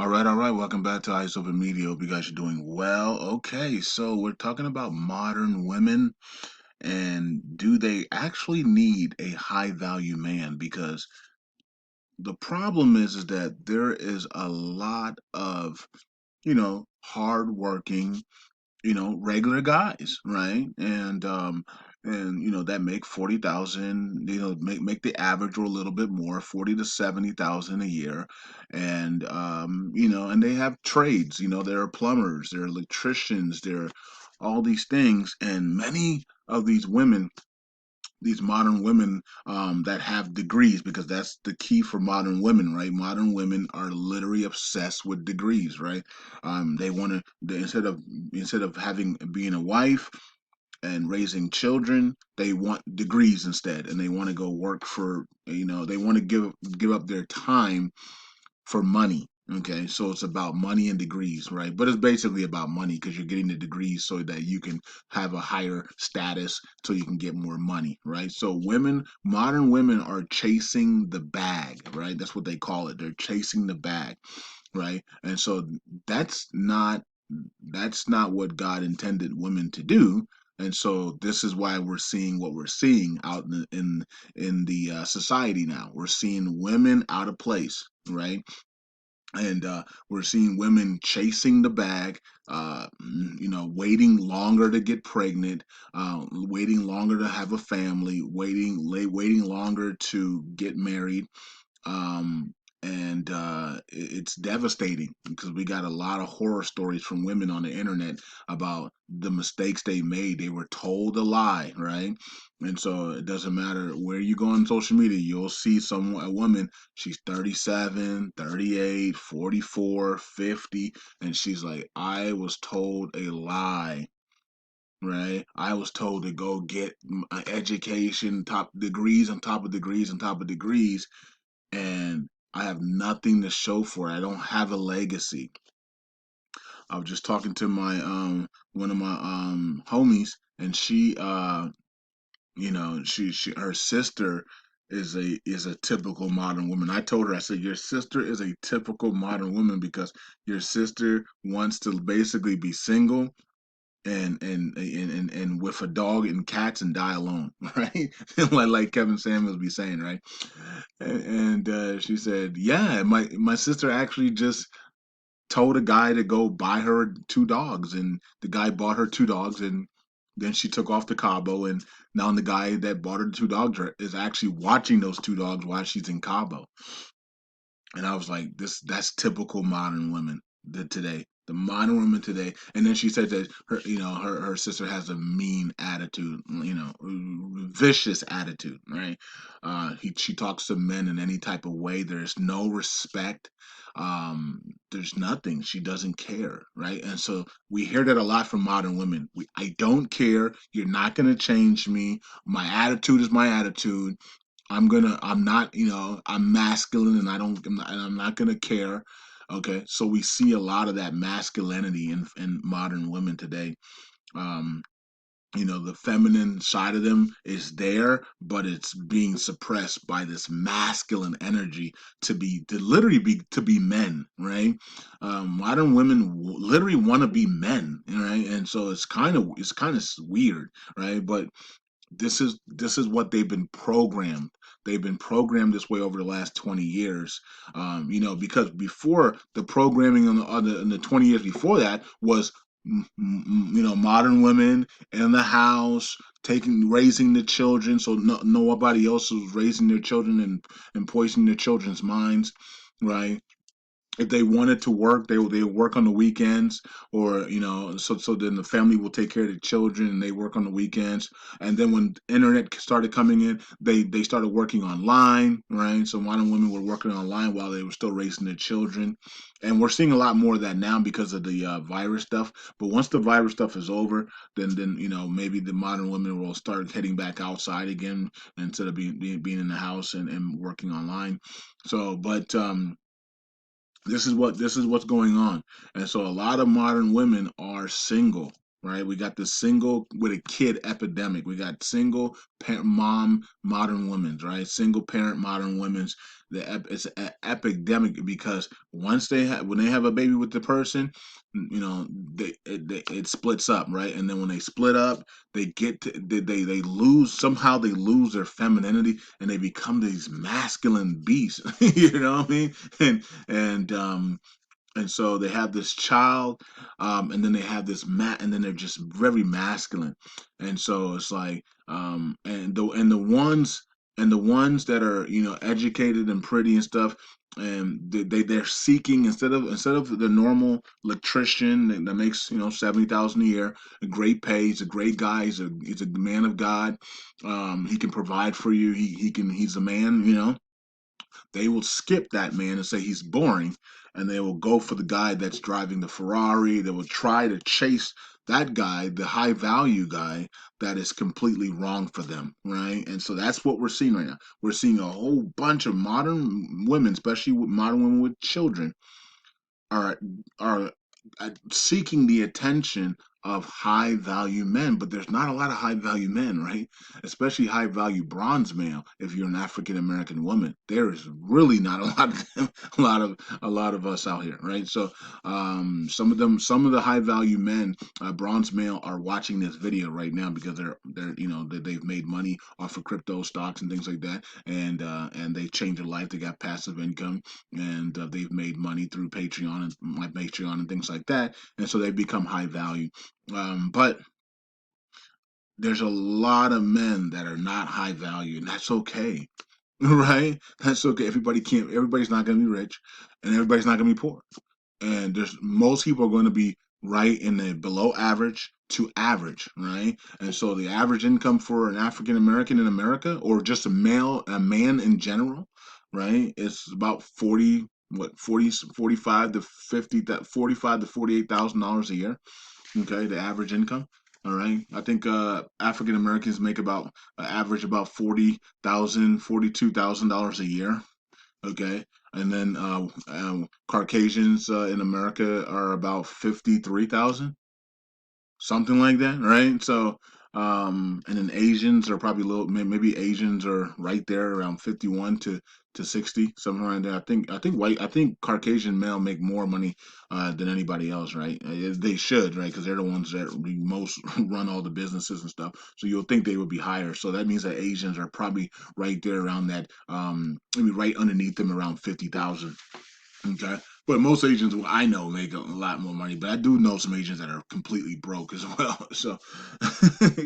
All right. Welcome back to Eyes Open Media. Hope you guys are doing well. Okay, so we're talking about modern women and do they actually need a high value man? Because the problem is that there is a lot of, hardworking, regular guys, right? And that make 40,000, make the average or a little bit more, 40 to 70,000 a year. And they have trades, they're plumbers, they're electricians, they're all these things. And many of these modern women that have degrees, because that's the key for modern women, right? Modern women are literally obsessed with degrees, right? They want to, instead of having being a wife and raising children, they want degrees instead, and they want to go work for, they want to give up their time for money. Okay, so it's about money and degrees, right? But it's basically about money because you're getting the degrees so that you can have a higher status, so you can get more money, right? So modern women are chasing the bag, right? That's what they call it. They're chasing the bag, right? And so that's not that's not what God intended women to do. And so this is why we're seeing what we're seeing out in the society now. We're seeing women out of place, right? And we're seeing women chasing the bag, waiting longer to get pregnant, waiting longer to have a family, waiting longer to get married. Um, and uh, it- it's devastating because we got a lot of horror stories from women on the internet about the mistakes they made. They were told a lie, right? And so it doesn't matter where you go on social media, you'll see a woman, she's 37, 38, 44, 50, and she's like, I was told a lie, right? I was told to go get an education, top degrees on top of degrees on top of degrees, and I have nothing to show for it. I don't have a legacy. I was just talking to my one of my homies, and she her sister is a typical modern woman. I told her, I said, your sister is a typical modern woman because your sister wants to basically be single and with a dog and cats and die alone, right? like Kevin Samuels be saying, right? And she said, yeah, my sister actually just told a guy to go buy her two dogs, and the guy bought her two dogs, and then she took off to Cabo, and now the guy that bought her the two dogs is actually watching those two dogs while she's in Cabo. And I was like, that's typical modern women today. The modern women today. And then she said that her sister has a mean attitude, vicious attitude, right? She talks to men in any type of way. There's no respect. There's nothing. She doesn't care, right? And so we hear that a lot from modern women. I don't care. You're not gonna change me. My attitude is my attitude. I'm not, I'm masculine, and I'm not gonna care. Okay, so we see a lot of that masculinity in modern women today. Um, the feminine side of them is there, but it's being suppressed by this masculine energy to literally be men, right? Modern women literally want to be men, right? And so it's kind of weird, right? But this is what they've been programmed. They've been programmed this way over the last 20 years. Because before the programming in the 20 years before that was, modern women in the house raising the children, so nobody else was raising their children and poisoning their children's minds, right? If they wanted to work, they would work on the weekends, or so then the family will take care of the children and they work on the weekends. And then when internet started coming in, they started working online, right? So modern women were working online while they were still raising their children. And we're seeing a lot more of that now because of the virus stuff. But once the virus stuff is over, then maybe the modern women will start heading back outside again instead of being in the house and working online. So but this is what's going on. And so a lot of modern women are single, right? We got the single with a kid epidemic. We got single parent mom modern women's, right? Single parent modern women's. It's an epidemic because once when they have a baby with the person, you know, it splits up, right? And then when they split up, they get to, they lose somehow they lose their femininity and they become these masculine beasts. You know what I mean? And and so they have this child, and then they have this and then they're just very masculine, and so it's like, and the ones that are, you know, educated and pretty and stuff, and they're seeking, instead of the normal electrician that makes, you know, 70,000 a year, a great pay, he's a great guy, he's a man of God, he can provide for you, he's a man, you know, they will skip that man and say he's boring, and they will go for the guy that's driving the Ferrari. They will try to chase that guy, the high value guy, that is completely wrong for them, right? And so that's what we're seeing right now. We're seeing a whole bunch of modern women, especially with modern women with children, are are seeking the attention of high value men, but there's not a lot of high value men, right? Especially high value bronze male. If you're an African American woman, there is really not a lot of them, a lot of us out here, right? So some of the high value men, bronze male, are watching this video right now because they're you know, they've made money off of crypto stocks and things like that, and they changed their life. They got passive income, and they've made money through Patreon and my Patreon and things like that, and so they've become high value. But there's a lot of men that are not high value, and that's okay, right? That's okay. Everybody's not going to be rich, and everybody's not going to be poor, and there's most people are going to be right in the below average to average, right? And so the average income for an African American in America, or just a man in general, right, is about 45 to 50, that 45 to $48,000 a year. Okay, the average income. All right, I think African Americans make about average about $42,000 a year. Okay, and then Caucasians in America are about 53,000, something like that, right? So, and then Asians are probably a little, maybe Asians are right there around 51 to 60, something like that. I think Caucasian male make more money than anybody else, right? They should, right? Because they're the ones that most run all the businesses and stuff. So you'll think they would be higher. So that means that Asians are probably right there around that, maybe right underneath them around 50,000. Okay. But most agents I know make a lot more money, but I do know some agents that are completely broke as well. So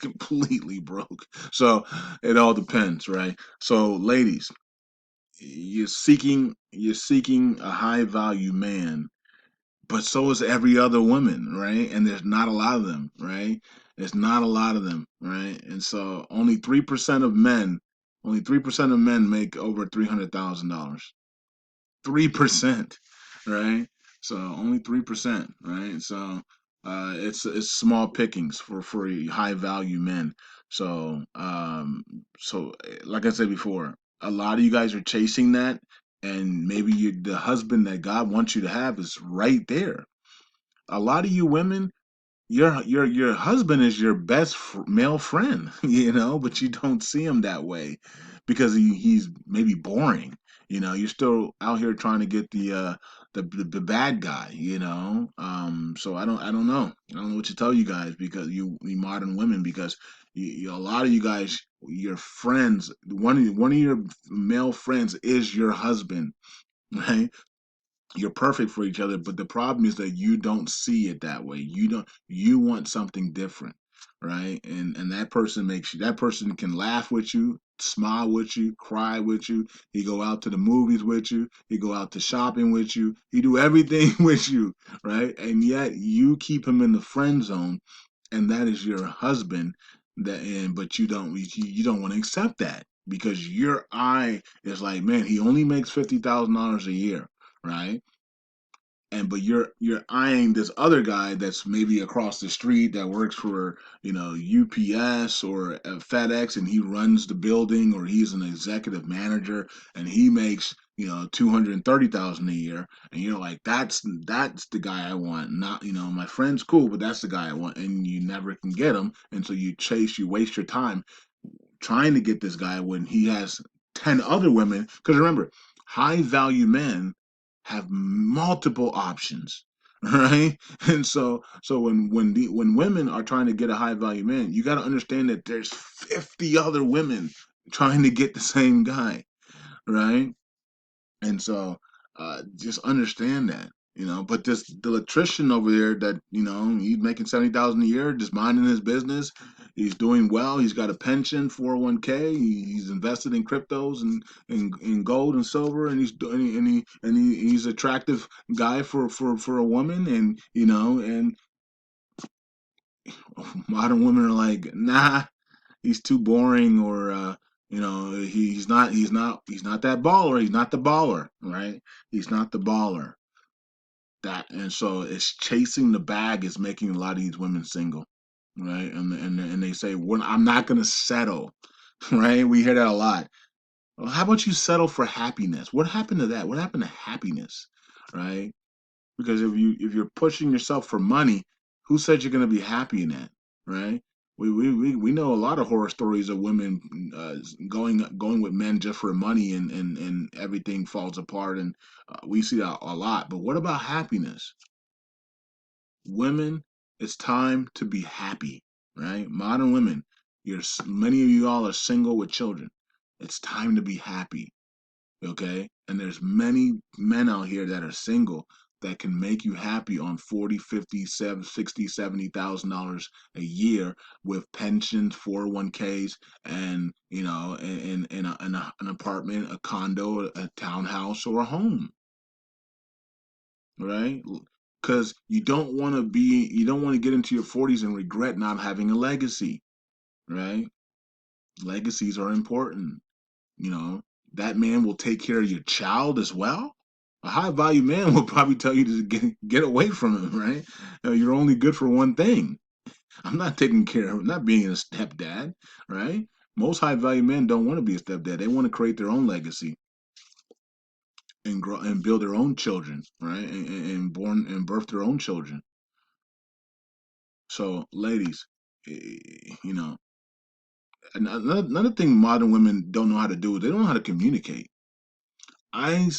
completely broke. So it all depends, right? So ladies, you're seeking a high value man, but so is every other woman, right? And there's not a lot of them, right? There's not a lot of them, right? And so only 3% of men make over $300,000. 3%, right? So only 3%, right? So it's small pickings for high value men. So like I said before, a lot of you guys are chasing that, and maybe the husband that God wants you to have is right there. A lot of you women, your husband is your best male friend, you know, but you don't see him that way because he's maybe boring. You know, you're still out here trying to get the bad guy, you know. So I don't know. I don't know what to tell you guys, because you modern women, because a lot of you guys, your friends, one of your male friends is your husband, right? You're perfect for each other, but the problem is that you don't see it that way. You want something different, right? And that person can laugh with you, smile with you, cry with you. He go out to the movies with you, he go out to shopping with you, he do everything with you, right? And yet you keep him in the friend zone, and that is your husband. But you don't want to accept that, because your eye is like, man, he only makes $50,000 a year, right? And but you're eyeing this other guy that's maybe across the street that works for, you know, UPS or FedEx, and he runs the building, or he's an executive manager, and he makes $230,000 a year, and you're like, that's the guy I want. Not, my friend's cool, but that's the guy I want, and you never can get him, and so you waste your time trying to get this guy when he has 10 other women. Because remember, high value men have multiple options. Right. And so when women are trying to get a high value man, you got to understand that there's 50 other women trying to get the same guy. Right. And so just understand that, but this the electrician over there that, he's making 70,000 a year, just minding his business. He's doing well. He's got a pension, 401k. He's invested in cryptos and gold and silver, and he's attractive guy for a woman, and modern women are like, nah, he's too boring, or he's not that baller. He's not the baller, right? He's not the baller. And so it's chasing the bag is making a lot of these women single, right? And they say, well, I'm not gonna settle, right? We hear that a lot. Well, how about you settle for happiness? What happened to that? What happened to happiness, right? Because if you're pushing yourself for money, who said you're going to be happy in that, right? We know a lot of horror stories of women going with men just for money, and everything falls apart, and we see that a lot. But what about happiness? Women, it's time to be happy, right? Modern women, many of you all are single with children. It's time to be happy. Okay, and there's many men out here that are single that can make you happy on 40, 50, 60, $70,000 a year with pensions, 401ks, and an apartment, a condo, a townhouse, or a home, right? Because you don't want to get into your 40s and regret not having a legacy, right? Legacies are important. you know, that man will take care of your child as well. A high value man will probably tell you to get away from him, right? You're only good for one thing. I'm not taking care of, not being a stepdad, right? Most high value men don't want to be a stepdad. They want to create their own legacy and grow and build their own children, right? And born and birth their own children. So, ladies, you know, another thing modern women don't know how to do is they don't know how to communicate. I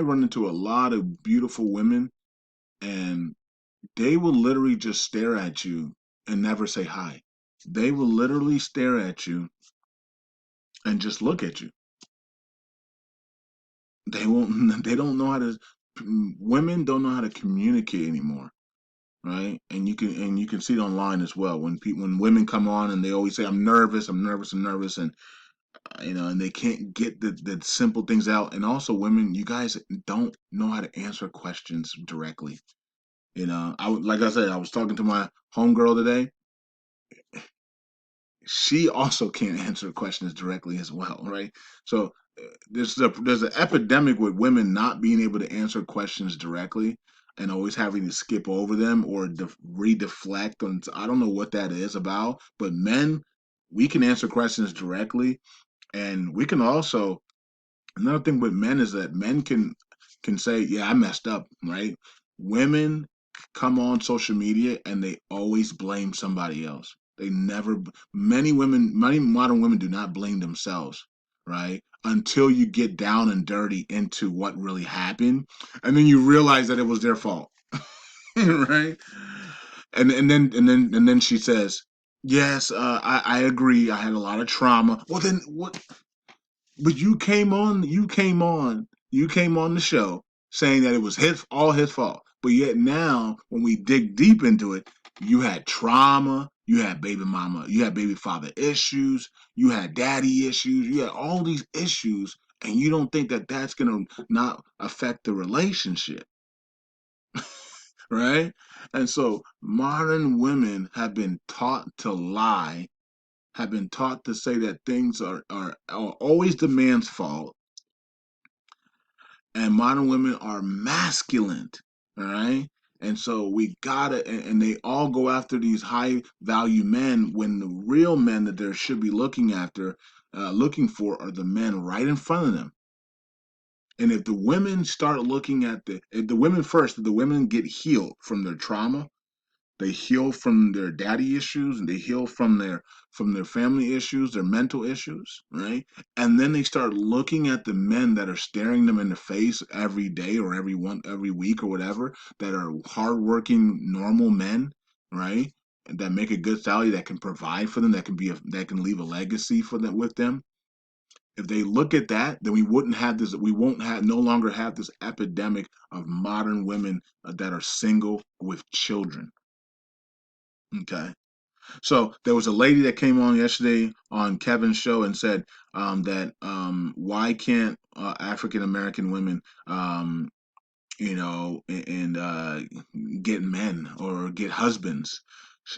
run into a lot of beautiful women, and they will literally just stare at you and never say hi. They will literally stare at you and just look at you. They won't, they don't know how to, women don't know how to communicate anymore. Right. And you can see it online as well. When women come on and they always say, I'm nervous, I'm nervous, I'm nervous. And, and they can't get the simple things out. And also women, you guys don't know how to answer questions directly. Like I said, I was talking to my homegirl today. She also can't answer questions directly as well, right? So there's an epidemic with women not being able to answer questions directly and always having to skip over them or redeflect on. I don't know what that is about, but men, we can answer questions directly, and we can also. Another thing with men is that men can say, "Yeah, I messed up," right? Women come on social media and they always blame somebody else. They never. Many modern women do not blame themselves, right? Until you get down and dirty into what really happened, and then you realize that it was their fault, right? And then she says, "Yes, I agree. I had a lot of trauma." Well, then what? But you came on the show saying that it was all his fault. But yet now, when we dig deep into it, you had trauma, you had baby mama, you had baby father issues, you had daddy issues, you had all these issues, and you don't think that that's gonna not affect the relationship, right? And so modern women have been taught to lie, have been taught to say that things are always the man's fault, and modern women are masculine, all right? And so we gotta, and they all go after these high value men when the real men that they should be looking for are the men right in front of them. And if the women start looking at if the women first, if the women get healed from their trauma, they heal from their daddy issues, and they heal from their family issues, their mental issues, right? And then they start looking at the men that are staring them in the face every day or every week or whatever, that are hardworking, normal men, right? That make a good salary, that can provide for them, that can leave a legacy for them with them. If they look at that, then we won't have no longer have this epidemic of modern women that are single with children. Okay. So there was a lady that came on yesterday on Kevin's show and said that why can't African American women, and get men or get husbands?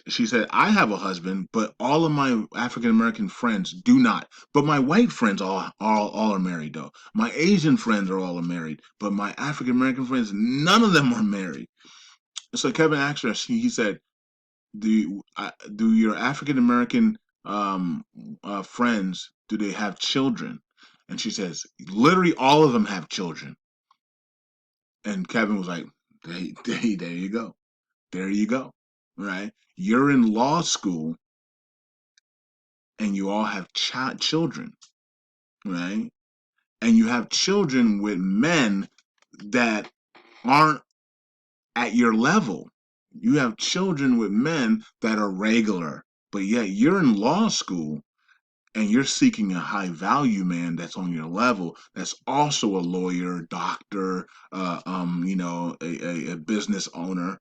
She said, I have a husband, but all of my African American friends do not. But my white friends all are married though. My Asian friends are all married, but my African American friends, none of them are married. So Kevin asked her, he said, do your African American friends, do they have children? And she says, literally all of them have children. And Kevin was like, there you go, there you go, right? You're in law school and you all have children, right? And you have children with men that aren't at your level. You have children with men that are regular, but yet you're in law school and you're seeking a high value man that's on your level, that's also a lawyer, doctor, a business owner,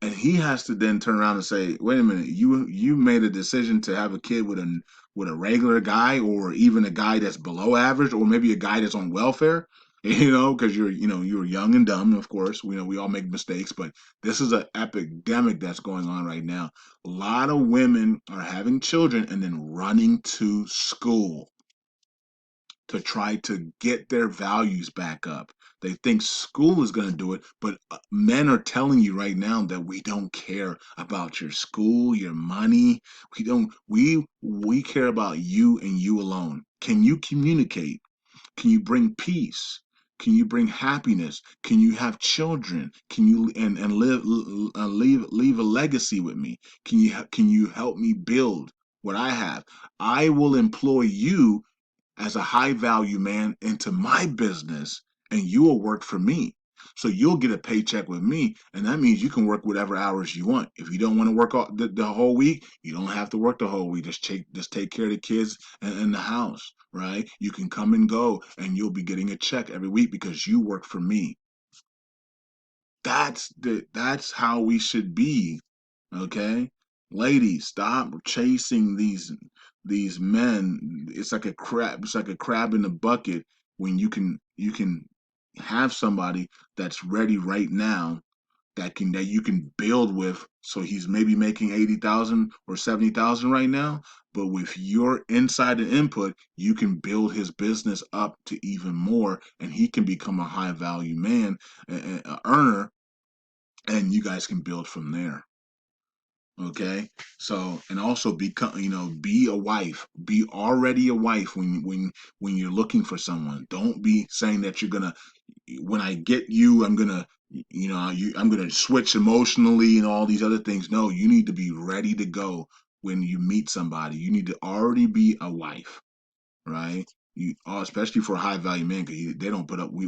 and he has to then turn around and say, wait a minute, you made a decision to have a kid with a regular guy, or even a guy that's below average, or maybe a guy that's on welfare, because you're young and dumb. Of course, we all make mistakes, but this is an epidemic that's going on right now. A lot of women are having children and then running to school to try to get their values back up. They think school is going to do it, but men are telling you right now that we don't care about your school, your money. We don't. We care about you and you alone. Can you communicate? Can you bring peace? Can you bring happiness? Can you have children? Can you and leave a legacy with me? Can you help me build what I have? I will employ you as a high value man into my business, and you will work for me. So you'll get a paycheck with me, and that means you can work whatever hours you want. If you don't want to work all, the whole week, you don't have to work the whole week. Just take care of the kids and the house, right? You can come and go, and you'll be getting a check every week because you work for me. That's how we should be. Okay, ladies, stop chasing these men. It's like a crab. It's like a crab in a bucket when you can have somebody that's ready right now, that you can build with. So he's maybe making 80,000 or 70,000 right now, but with your inside and input, you can build his business up to even more, and he can become a high value man, a earner, and you guys can build from there. Okay, so, and also become, be a wife, be already a wife when you're looking for someone. Don't be saying that you're gonna, when I get you, I'm gonna, I'm gonna switch emotionally and all these other things. No, you need to be ready to go when you meet somebody. You need to already be a wife, right? Especially for a high value man, because they don't put up. We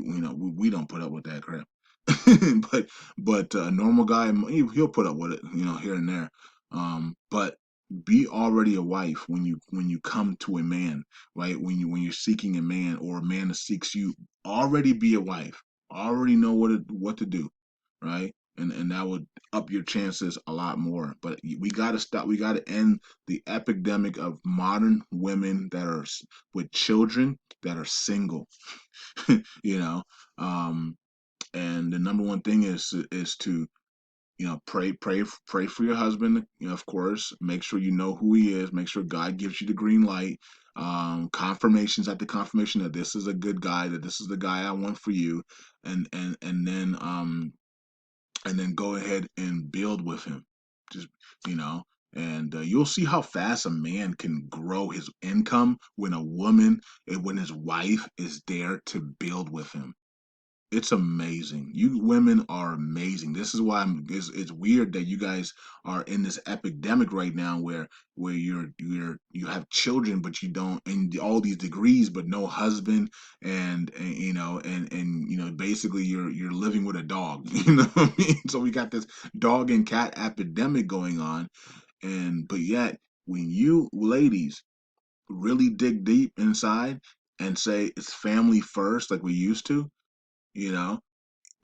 don't put up with that crap. but a normal guy, he'll put up with it, here and there. But be already a wife when you come to a man, right? When you're seeking a man, or a man that seeks you, already be a wife. Already know what to do, right? And that would up your chances a lot more. But we got to stop. We got to end the epidemic of modern women that are with children, that are single. you know, um, and the number one thing is to, pray for your husband. Of course, make sure you know who he is. Make sure God gives you the green light. Confirmations at the confirmation that this is a good guy, that this is the guy I want for you, and then go ahead and build with him. Just, you know, And you'll see how fast a man can grow his income when a woman, when his wife is there to build with him. It's amazing. You women are amazing. This is why it's weird that you guys are in this epidemic right now where you have children but you don't, and all these degrees but no husband, and basically you're living with a dog. You know what I mean? So we got this dog and cat epidemic going on, and but yet when you ladies really dig deep inside and say it's family first like we used to, you know,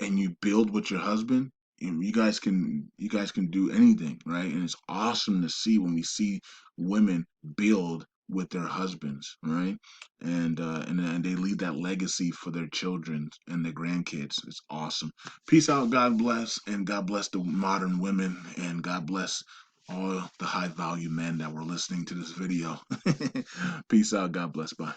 and you build with your husband, you guys can do anything, right? And it's awesome to see when we see women build with their husbands, right? And they leave that legacy for their children and their grandkids. It's awesome. Peace out. God bless, and God bless the modern women, and God bless all the high value men that were listening to this video. Peace out. God bless. Bye.